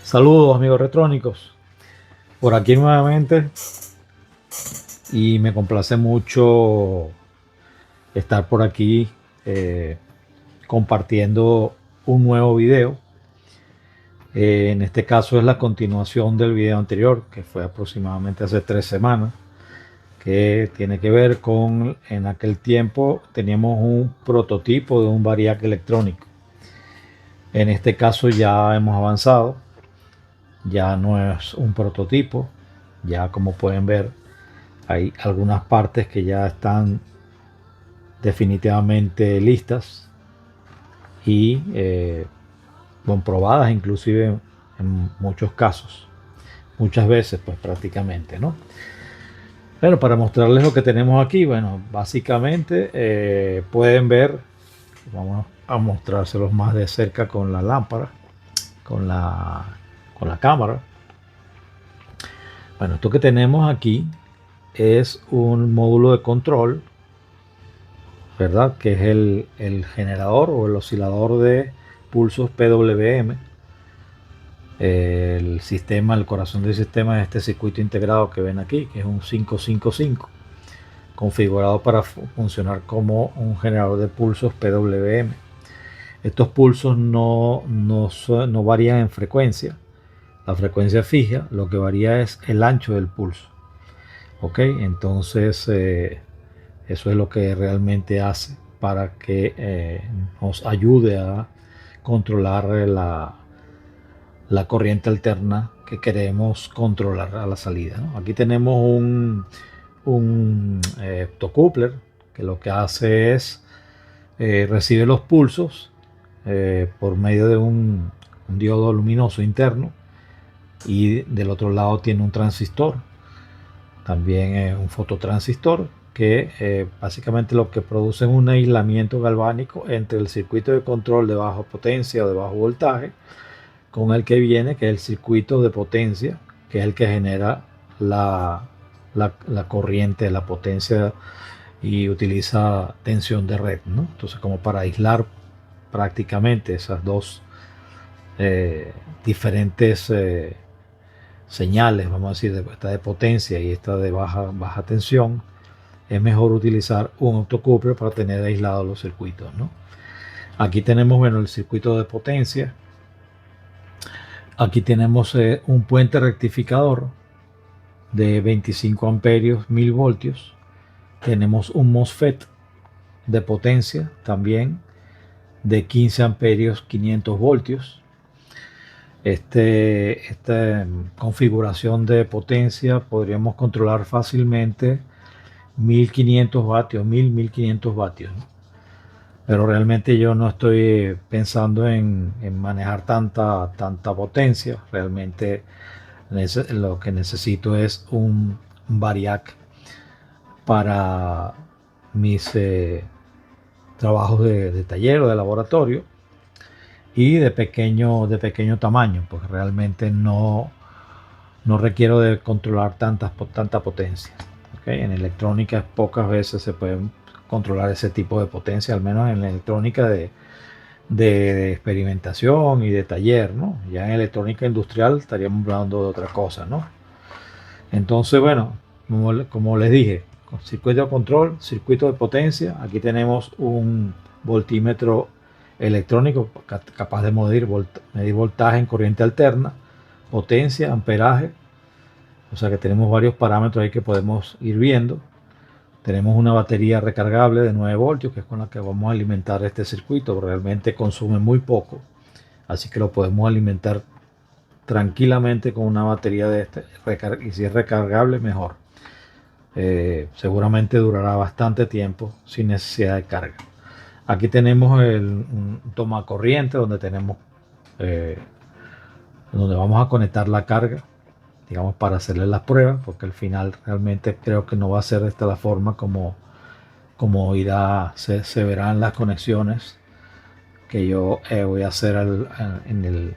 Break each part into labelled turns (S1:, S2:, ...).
S1: Saludos amigos retrónicos, por aquí nuevamente y me complace mucho estar por aquí eh, compartiendo un nuevo video. En este caso es la continuación del video anterior, que fue aproximadamente hace 3 semanas, que tiene que ver con, en aquel tiempo teníamos un prototipo de un variac electrónico. En este caso ya hemos avanzado, ya no es un prototipo, ya como pueden ver hay algunas partes que ya están definitivamente listas y comprobadas inclusive en muchos casos, muchas veces pues prácticamente, ¿no? Pero para mostrarles lo que tenemos aquí, bueno, básicamente pueden ver, vamos a mostrárselos más de cerca con la lámpara, con la, con la cámara. Bueno, esto que tenemos aquí es un módulo de control, ¿verdad? Que es el generador o el oscilador de pulsos PWM. El sistema, el corazón del sistema es este circuito integrado que ven aquí, que es un 555, configurado para funcionar como un generador de pulsos PWM. Estos pulsos no varían en frecuencia, la frecuencia fija, lo que varía es el ancho del pulso. Ok, entonces eso es lo que realmente hace para que nos ayude a controlar la corriente alterna que queremos controlar a la salida, ¿no? Aquí tenemos un optocoupler que lo que hace es recibe los pulsos por medio de un diodo luminoso interno, y del otro lado tiene un transistor, también es un fototransistor, que básicamente lo que produce es un aislamiento galvánico entre el circuito de control de baja potencia o de bajo voltaje con el que viene, que es el circuito de potencia, que es el que genera la corriente, la potencia, y utiliza tensión de red, ¿no? Entonces, como para aislar prácticamente esas dos diferentes señales, vamos a decir, esta de potencia y esta de baja tensión, es mejor utilizar un optocoupler para tener aislados los circuitos, ¿no? Aquí tenemos, bueno, el circuito de potencia. Aquí tenemos un puente rectificador de 25 amperios, 1000 voltios. Tenemos un MOSFET de potencia también de 15 amperios, 500 voltios. Esta configuración de potencia podríamos controlar fácilmente 1500 vatios, 1500 vatios, ¿no? Pero realmente yo no estoy pensando en manejar tanta potencia. Realmente lo que necesito es un variac para mis trabajos de taller o de laboratorio, y de pequeño tamaño, pues realmente no requiero de controlar tanta potencia. ¿Okay? En electrónica pocas veces se puede controlar ese tipo de potencia, al menos en la electrónica de experimentación y de taller, ¿no? Ya en electrónica industrial estaríamos hablando de otra cosa, ¿no? Entonces, bueno, como les dije, con circuito de control, circuito de potencia, aquí tenemos un voltímetro electrónico capaz de medir voltaje en corriente alterna, potencia, amperaje, o sea que tenemos varios parámetros ahí que podemos ir viendo. Tenemos una batería recargable de 9 voltios, que es con la que vamos a alimentar este circuito. Realmente consume muy poco, así que lo podemos alimentar tranquilamente con una batería de este, y si es recargable mejor. Seguramente durará bastante tiempo sin necesidad de carga. Aquí tenemos un toma corriente eh, donde vamos a conectar la carga, digamos, para hacerle las pruebas, porque al final realmente creo que no va a ser de esta la forma como se verán las conexiones que yo voy a hacer en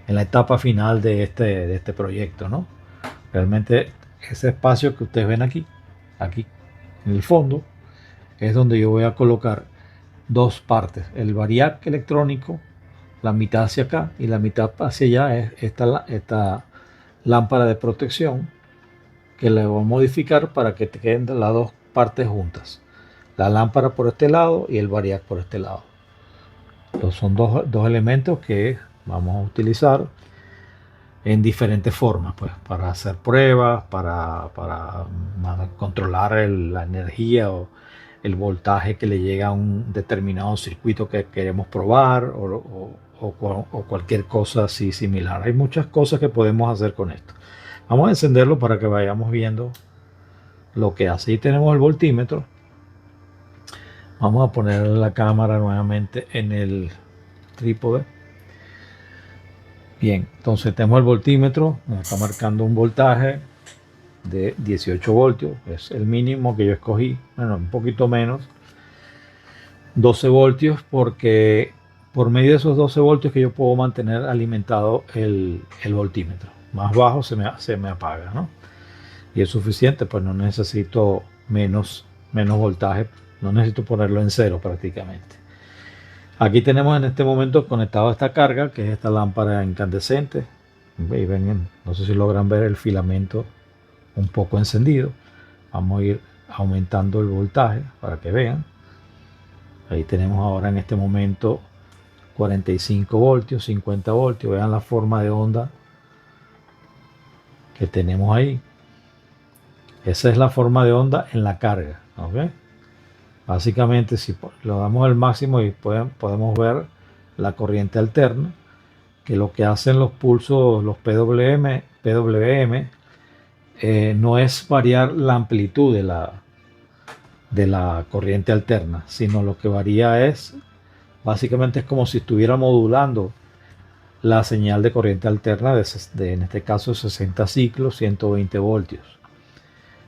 S1: la etapa final de este proyecto, ¿no? Realmente ese espacio que ustedes ven aquí en el fondo, es donde yo voy a colocar dos partes: el variac electrónico, la mitad hacia acá y la mitad hacia allá es esta lámpara de protección que le voy a modificar para que te queden las dos partes juntas. La lámpara por este lado y el variac por este lado. Entonces son dos elementos que vamos a utilizar en diferentes formas, pues, para hacer pruebas, para controlar la energía o el voltaje que le llega a un determinado circuito que queremos probar o cualquier cosa así similar. Hay muchas cosas que podemos hacer con esto. Vamos a encenderlo para que vayamos viendo lo que hace. Y tenemos el voltímetro. Vamos a poner la cámara nuevamente en el trípode. Bien, entonces tenemos el voltímetro, nos está marcando un voltaje de 18 voltios, es el mínimo que yo escogí, bueno, un poquito menos, 12 voltios, porque por medio de esos 12 voltios que yo puedo mantener alimentado el voltímetro. Más bajo se me apaga, ¿no? Y es suficiente, pues no necesito menos voltaje, no necesito ponerlo en cero prácticamente. Aquí tenemos en este momento conectado a esta carga, que es esta lámpara incandescente. Y ven, no sé si logran ver el filamento un poco encendido. Vamos a ir aumentando el voltaje para que vean. Ahí tenemos ahora en este momento 45 voltios, 50 voltios. Vean la forma de onda que tenemos ahí. Esa es la forma de onda en la carga, ¿ok? Básicamente, si lo damos al máximo y podemos ver la corriente alterna, que lo que hacen los pulsos, los PWM, no es variar la amplitud de la corriente alterna, sino lo que varía es, básicamente es como si estuviera modulando la señal de corriente alterna en este caso 60 ciclos, 120 voltios.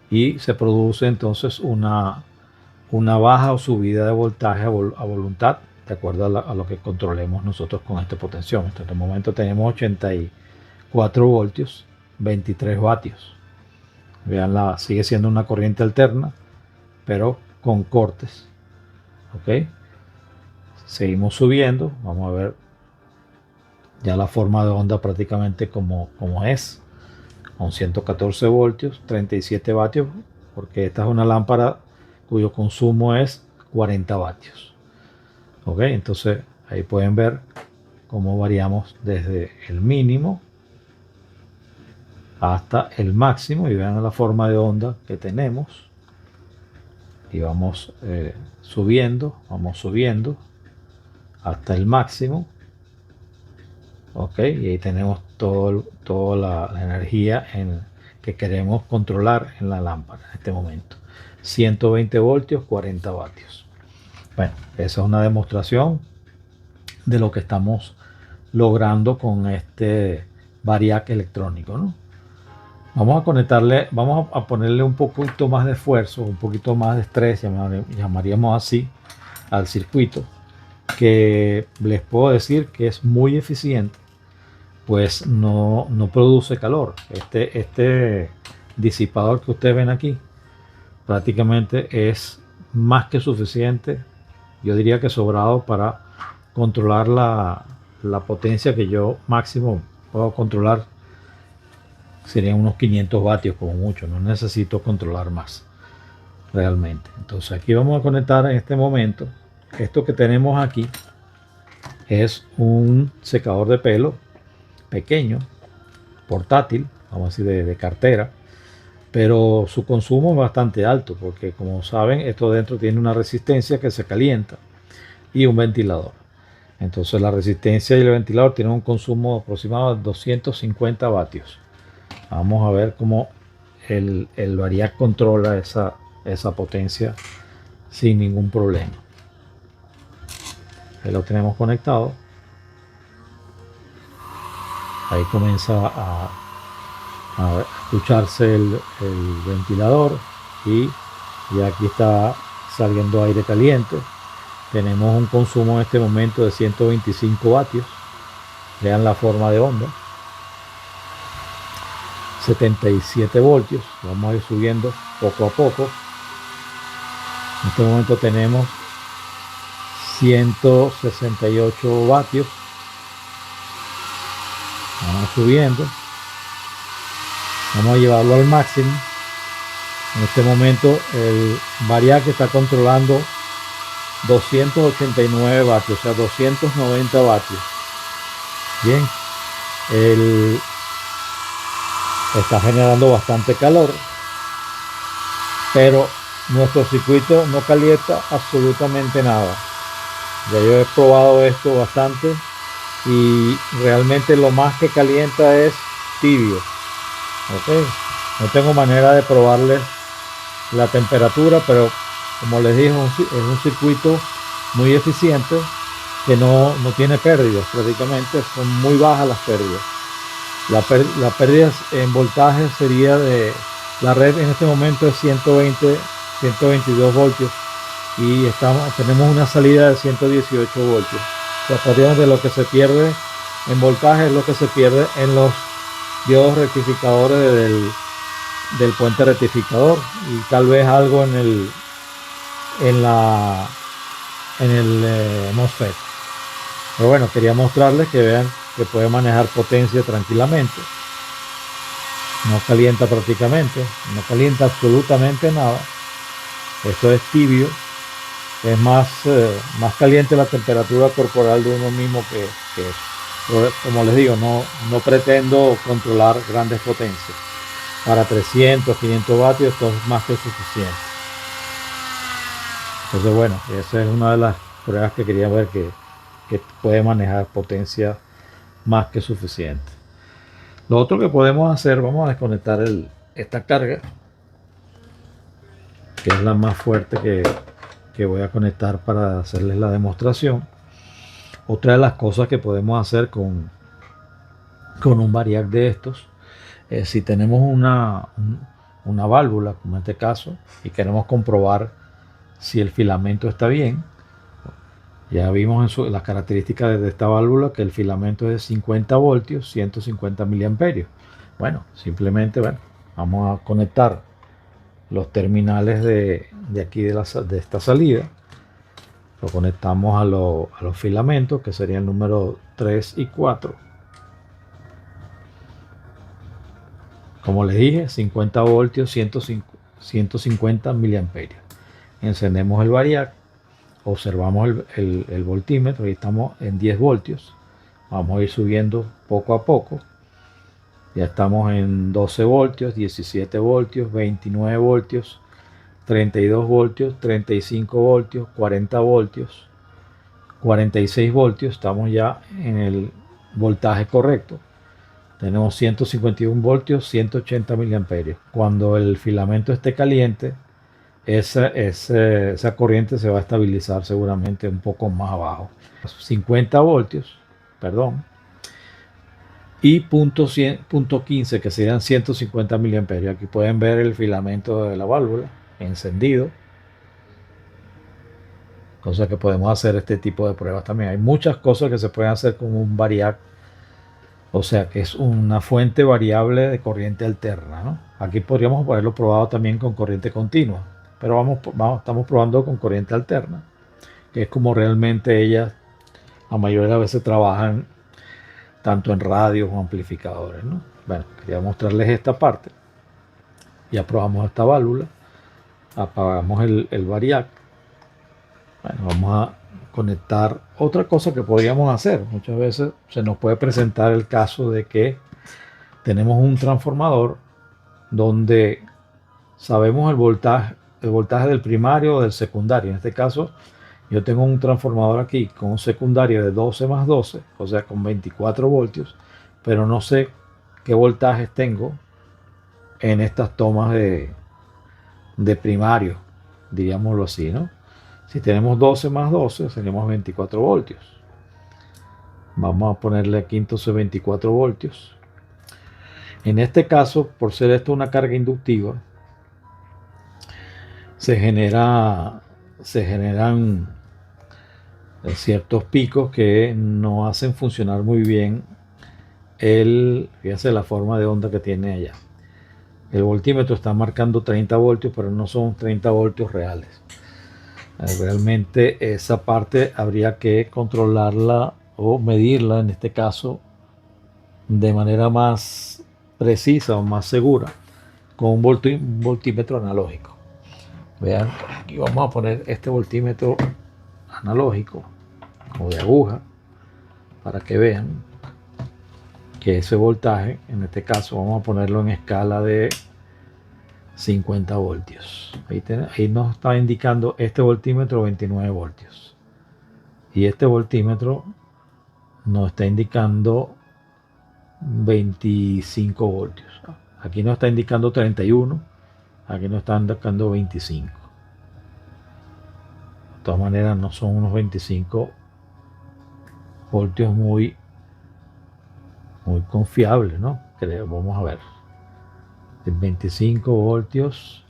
S1: Y se produce entonces una baja o subida de voltaje a voluntad, de acuerdo a lo que controlemos nosotros con este potenciómetro. En este momento tenemos 84 voltios, 23 vatios. Vean, sigue siendo una corriente alterna, pero con cortes. ¿Ok? Seguimos subiendo. Vamos a ver ya la forma de onda prácticamente como es. Con 114 voltios, 37 vatios, porque esta es una lámpara cuyo consumo es 40 vatios. Ok, entonces ahí pueden ver cómo variamos desde el mínimo hasta el máximo y vean la forma de onda que tenemos y vamos subiendo hasta el máximo. Ok, y ahí tenemos toda la energía que queremos controlar en la lámpara en este momento. 120 voltios, 40 vatios. Bueno, esa es una demostración de lo que estamos logrando con este variac electrónico, ¿no? Vamos a ponerle un poquito más de esfuerzo, un poquito más de estrés, llamaríamos así, al circuito, que les puedo decir que es muy eficiente, pues no produce calor. Este disipador que ustedes ven aquí prácticamente es más que suficiente, yo diría que sobrado, para controlar la potencia que yo máximo puedo controlar. Serían unos 500 vatios como mucho, no necesito controlar más realmente. Entonces aquí vamos a conectar en este momento. Esto que tenemos aquí es un secador de pelo pequeño, portátil, vamos a decir de cartera, pero su consumo es bastante alto porque, como saben, esto dentro tiene una resistencia que se calienta y un ventilador. Entonces la resistencia y el ventilador tienen un consumo aproximado de 250 vatios. Vamos a ver cómo el variac controla esa potencia sin ningún problema. Ahí lo tenemos conectado. Ahí comienza a escucharse el ventilador y ya aquí está saliendo aire caliente. Tenemos un consumo en este momento de 125 vatios. Vean la forma de onda. 77 voltios. Vamos a ir subiendo poco a poco. En este momento tenemos 168 vatios. subiendo. Vamos a llevarlo al máximo. En este momento el variac está controlando 289 vatios, o sea 290 vatios. Bien, él está generando bastante calor, pero nuestro circuito no calienta absolutamente nada. Ya yo he probado esto bastante y realmente lo más que calienta es tibio. Okay. No tengo manera de probarles la temperatura, pero como les dije, es un circuito muy eficiente que no tiene pérdidas, prácticamente son muy bajas las pérdidas. Las pérdidas en voltaje sería de la red en este momento es 122 voltios y tenemos una salida de 118 voltios. O sea, podríamos de lo que se pierde en voltaje es lo que se pierde en los diodos rectificadores del puente rectificador y tal vez algo en el MOSFET. Pero bueno, quería mostrarles que vean que puede manejar potencia tranquilamente. No calienta prácticamente, no calienta absolutamente nada. Esto es tibio. Es más caliente la temperatura corporal de uno mismo que eso. Pero, como les digo, no pretendo controlar grandes potencias. Para 300, 500 vatios esto es más que suficiente. Entonces bueno, esa es una de las pruebas que quería ver que puede manejar potencia más que suficiente. Lo otro que podemos hacer, vamos a desconectar esta carga, que es la más fuerte que voy a conectar para hacerles la demostración. Otra de las cosas que podemos hacer con un variac de estos, si tenemos una válvula, como en este caso, y queremos comprobar si el filamento está bien, ya vimos en las características de esta válvula que el filamento es de 50 voltios, 150 miliamperios. Bueno, simplemente vamos a conectar los terminales de aquí de esta salida. Lo conectamos a los filamentos, que serían el número 3 y 4. Como les dije, 50 voltios, 150 miliamperios. Encendemos el variac, observamos el voltímetro y estamos en 10 voltios. Vamos a ir subiendo poco a poco. Ya estamos en 12 voltios, 17 voltios, 29 voltios, 32 voltios, 35 voltios, 40 voltios, 46 voltios. Estamos ya en el voltaje correcto. Tenemos 151 voltios, 180 miliamperios. Cuando el filamento esté caliente, esa corriente se va a estabilizar seguramente un poco más abajo. 50 voltios, perdón. Y punto 15, que serían 150 miliamperios. Aquí pueden ver el filamento de la válvula encendido. Cosa que podemos hacer este tipo de pruebas también. Hay muchas cosas que se pueden hacer con un variac. O sea que es una fuente variable de corriente alterna, ¿no? Aquí podríamos haberlo probado también con corriente continua. Pero estamos probando con corriente alterna, que es como realmente ellas la mayoría de las veces trabajan tanto en radios o amplificadores, ¿no? Bueno, quería mostrarles esta parte. Ya probamos esta válvula, apagamos el variac. Bueno, vamos a conectar otra cosa que podríamos hacer. Muchas veces se nos puede presentar el caso de que tenemos un transformador donde sabemos el voltaje del primario o del secundario. En este caso, yo tengo un transformador aquí con un secundario de 12 más 12, o sea, con 24 voltios, pero no sé qué voltajes tengo en estas tomas de primario, diríamoslo así, ¿no? Si tenemos 12 más 12, tenemos 24 voltios. Vamos a ponerle aquí entonces 24 voltios. En este caso, por ser esto una carga inductiva, se generan ciertos picos que no hacen funcionar muy bien fíjense la forma de onda que tiene allá. El voltímetro está marcando 30 voltios, pero no son 30 voltios reales. Realmente esa parte habría que controlarla o medirla, en este caso de manera más precisa o más segura con un voltímetro analógico. Vean, aquí vamos a poner este voltímetro analógico o de aguja para que vean que ese voltaje, en este caso vamos a ponerlo en escala de 50 voltios. Ahí nos está indicando este voltímetro 29 voltios. Y este voltímetro nos está indicando 25 voltios. Aquí nos está indicando 31, aquí nos está indicando 25. De todas maneras no son unos 25 voltios muy confiables, ¿no? Creo, vamos a ver. El 25 voltios,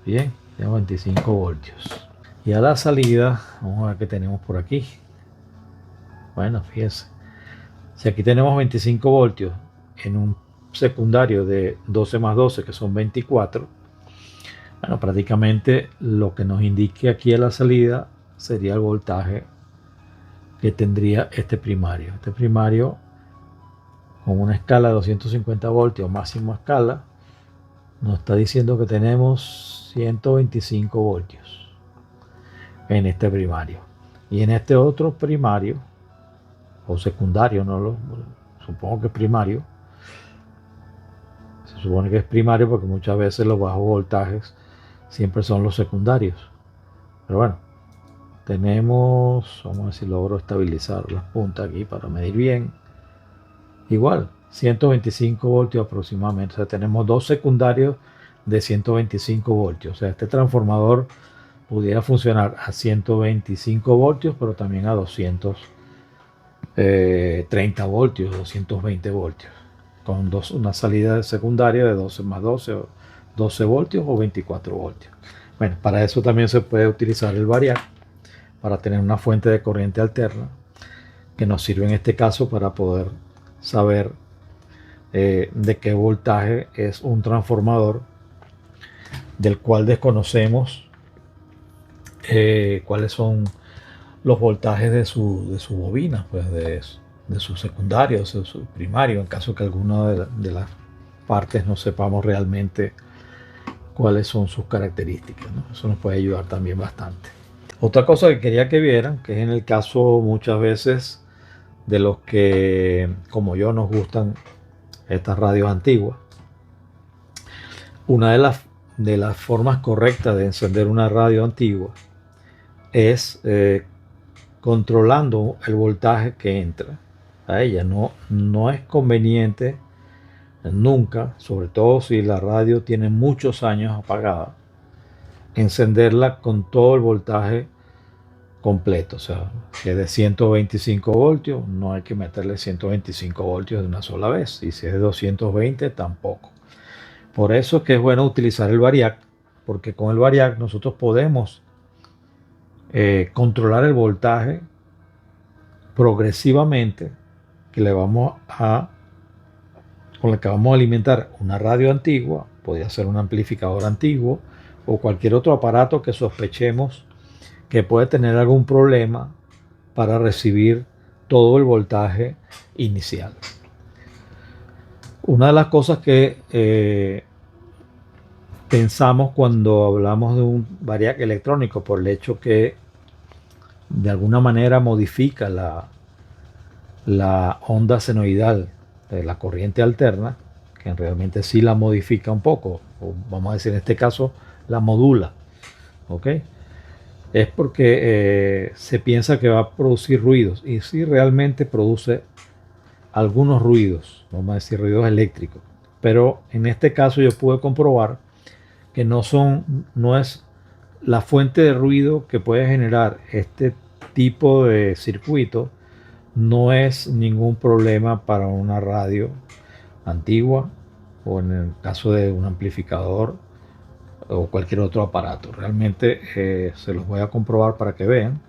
S1: bien, tengo 25 voltios. Y a la salida, vamos a ver qué tenemos por aquí. Bueno, fíjense. Si aquí tenemos 25 voltios en un secundario de 12 más 12, que son 24, bueno, prácticamente lo que nos indique aquí a la salida sería el voltaje que tendría este primario. Este primario, con una escala de 250 voltios, máxima escala, nos está diciendo que tenemos 125 voltios en este primario. Y en este otro primario, o secundario, supongo que es primario. Se supone que es primario porque muchas veces los bajos voltajes siempre son los secundarios. Pero bueno, tenemos, vamos a ver si logro estabilizar las puntas aquí para medir bien. Igual, 125 voltios aproximadamente. O sea, tenemos dos secundarios de 125 voltios. O sea, este transformador pudiera funcionar a 125 voltios, pero también a 230 voltios, 220 voltios, con una salida secundaria de 12 más 12, 12 voltios o 24 voltios. Bueno, para eso también se puede utilizar el variac, para tener una fuente de corriente alterna, que nos sirve en este caso para poder saber de qué voltaje es un transformador del cual desconocemos cuáles son los voltajes de su bobina, pues de su secundario, de su primario, en caso que alguna de las partes no sepamos realmente cuáles son sus características, ¿no? Eso nos puede ayudar también bastante. Otra cosa que quería que vieran, que es en el caso muchas veces de los que, como yo, nos gustan estas radios antiguas. Una de las formas correctas de encender una radio antigua es controlando el voltaje que entra a ella. No es conveniente nunca, sobre todo si la radio tiene muchos años apagada, encenderla con todo el voltaje completo. O sea, si es de 125 voltios, no hay que meterle 125 voltios de una sola vez. Y si es de 220, tampoco. Por eso es que es bueno utilizar el variac, porque con el variac nosotros podemos controlar el voltaje progresivamente con el que vamos a alimentar una radio antigua, podría ser un amplificador antiguo o cualquier otro aparato que sospechemos que puede tener algún problema para recibir todo el voltaje inicial. Una de las cosas que pensamos cuando hablamos de un variac electrónico, por el hecho que de alguna manera modifica la onda senoidal de la corriente alterna, que realmente sí la modifica un poco, o vamos a decir en este caso la modula, ¿ok? Es porque se piensa que va a producir ruidos, y sí realmente produce algunos ruidos, vamos a decir ruidos eléctricos, pero en este caso yo pude comprobar que no es la fuente de ruido que puede generar este tipo de circuito, no es ningún problema para una radio antigua o en el caso de un amplificador o cualquier otro aparato. Realmente se los voy a comprobar para que vean.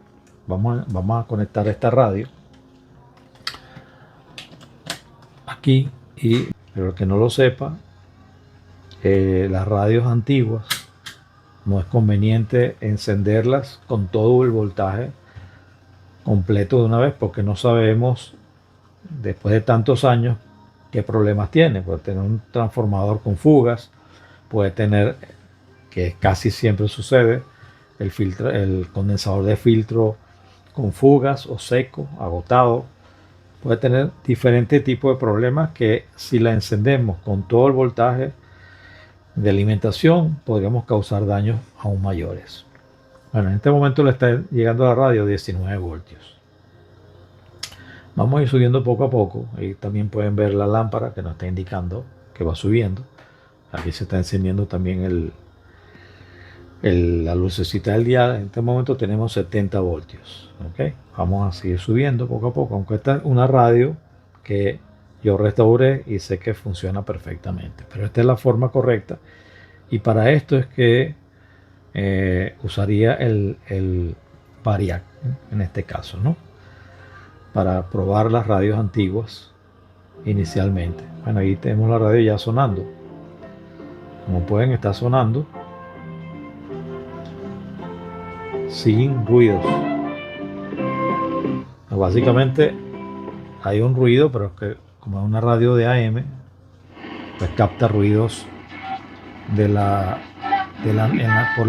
S1: Vamos a conectar esta radio aquí, y pero que no lo sepa, las radios antiguas no es conveniente encenderlas con todo el voltaje completo de una vez, porque no sabemos después de tantos años qué problemas tiene. Puede tener un transformador con fugas, puede tener, que casi siempre sucede, el condensador de filtro con fugas o seco, agotado. Puede tener diferentes tipos de problemas que si la encendemos con todo el voltaje de alimentación podríamos causar daños aún mayores. Bueno, en este momento le está llegando a la radio 19 voltios. Vamos a ir subiendo poco a poco. Ahí también pueden ver la lámpara que nos está indicando que va subiendo. Aquí se está encendiendo también la lucecita del dial. En este momento tenemos 70 voltios. ¿Okay? Vamos a seguir subiendo poco a poco. Aunque esta es una radio que yo restauré y sé que funciona perfectamente. Pero esta es la forma correcta. Y para esto es que usaría el Variac en este caso, ¿no? Para probar las radios antiguas inicialmente. Bueno, ahí tenemos la radio ya sonando. Como pueden, está sonando sin ruidos. Básicamente hay un ruido, pero es que como es una radio de AM, pues capta ruidos por la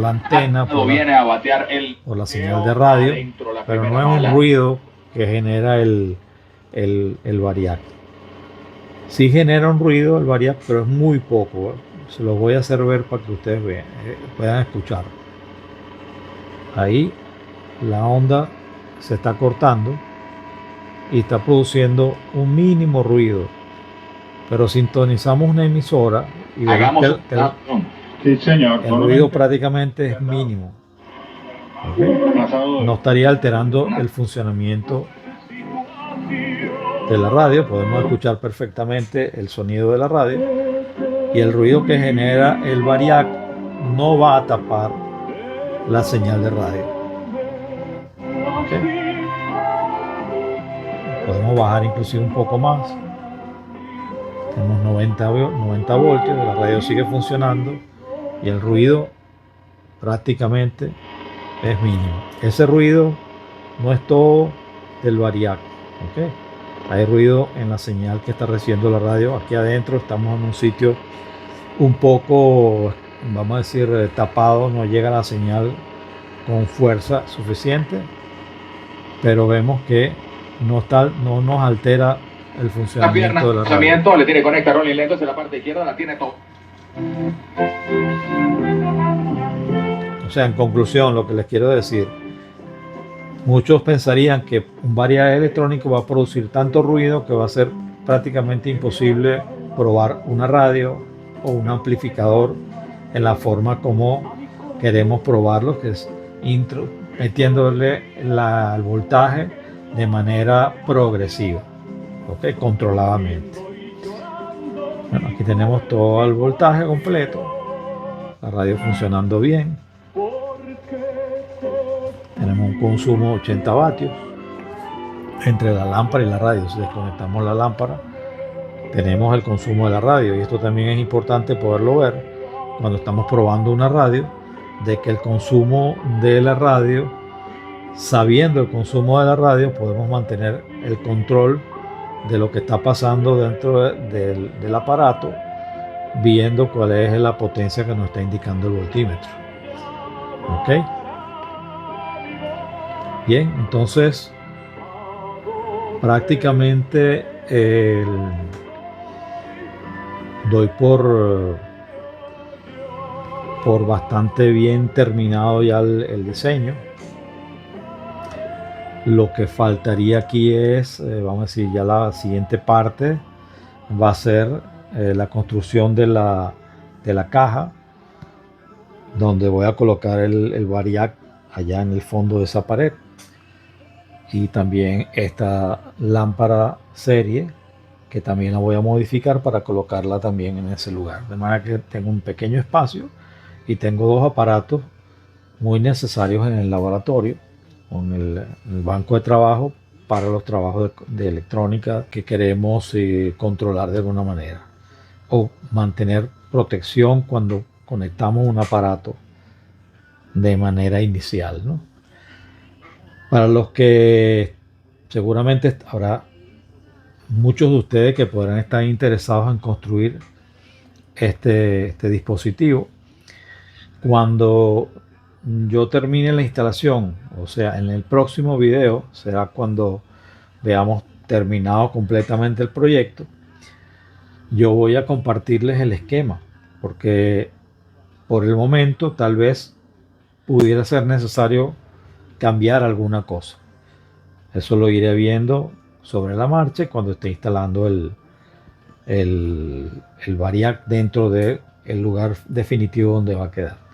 S1: antena, por la señal de radio, pero no es un ruido que genera el Variac. Sí genera un ruido el Variac, pero es muy poco. Se los voy a hacer ver para que ustedes vean, puedan escuchar. Ahí la onda se está cortando y está produciendo un mínimo ruido, pero sintonizamos una emisora y verán que el ruido prácticamente es mínimo. ¿Okay? No estaría alterando el funcionamiento de la radio. Podemos escuchar perfectamente el sonido de la radio y el ruido que genera el Variac no va a tapar la señal de radio. ¿Okay? Podemos bajar inclusive un poco más. Tenemos 90 voltios, la radio sigue funcionando y el ruido prácticamente es mínimo. Ese ruido no es todo del Variac. ¿Okay? Hay ruido en la señal que está recibiendo la radio. Aquí adentro estamos en un sitio un poco, vamos a decir, tapado. No llega la señal con fuerza suficiente, pero vemos que no nos altera el funcionamiento de la radio.
S2: Le tiene conecta rolling lento en la parte izquierda, la tiene todo.
S1: O sea, en conclusión, lo que les quiero decir, muchos pensarían que un Variac electrónico va a producir tanto ruido que va a ser prácticamente imposible probar una radio o un amplificador en la forma como queremos probarlo, que es metiéndole el voltaje de manera progresiva, ¿okay? Controladamente. Bueno, aquí tenemos todo el voltaje completo, la radio funcionando bien. Tenemos un consumo de 80 vatios entre la lámpara y la radio. Si desconectamos la lámpara, tenemos el consumo de la radio, y esto también es importante poderlo ver cuando estamos probando una radio, de que el consumo de la radio, sabiendo el consumo de la radio, podemos mantener el control de lo que está pasando dentro del aparato, viendo cuál es la potencia que nos está indicando el voltímetro. ¿Ok? Bien, entonces prácticamente doy por bastante bien terminado ya el diseño. Lo que faltaría aquí es, vamos a decir, ya la siguiente parte va a ser la construcción de la caja, donde voy a colocar el Variac allá en el fondo de esa pared, y también esta lámpara serie, que también la voy a modificar para colocarla también en ese lugar, de manera que tengo un pequeño espacio y tengo dos aparatos muy necesarios en el laboratorio, con el banco de trabajo para los trabajos de electrónica que queremos controlar de alguna manera, o mantener protección cuando conectamos un aparato de manera inicial, ¿no? Para los que seguramente habrá muchos de ustedes que podrán estar interesados en construir este dispositivo. Cuando yo termine la instalación, o sea, en el próximo video será cuando veamos terminado completamente el proyecto, yo voy a compartirles el esquema, porque por el momento tal vez pudiera ser necesario cambiar alguna cosa. Eso lo iré viendo sobre la marcha cuando esté instalando el variac dentro del lugar definitivo donde va a quedar.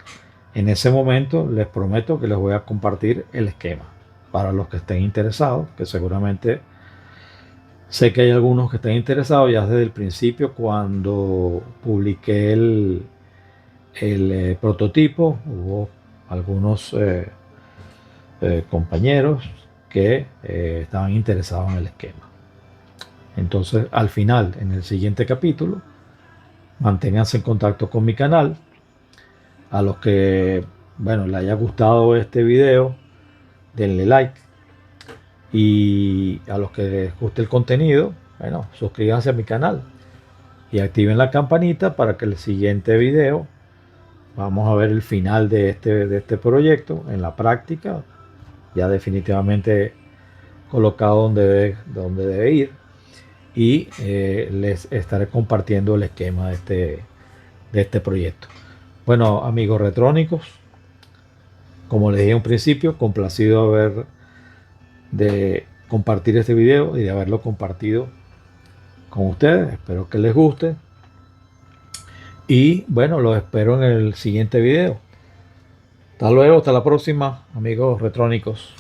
S1: En ese momento les prometo que les voy a compartir el esquema para los que estén interesados, que seguramente sé que hay algunos que estén interesados ya desde el principio cuando publiqué el prototipo. Hubo algunos compañeros que estaban interesados en el esquema. Entonces, al final, en el siguiente capítulo, manténganse en contacto con mi canal. A los que, bueno, les haya gustado este video, denle like. Y a los que les guste el contenido, bueno, suscríbanse a mi canal y activen la campanita para que el siguiente video, vamos a ver el final de este proyecto en la práctica, ya definitivamente colocado donde debe ir. Y les estaré compartiendo el esquema de este proyecto. Bueno, amigos retrónicos, como les dije en un principio, complacido de compartir este video y de haberlo compartido con ustedes. Espero que les guste. Y bueno, los espero en el siguiente video. Hasta luego, hasta la próxima, amigos retrónicos.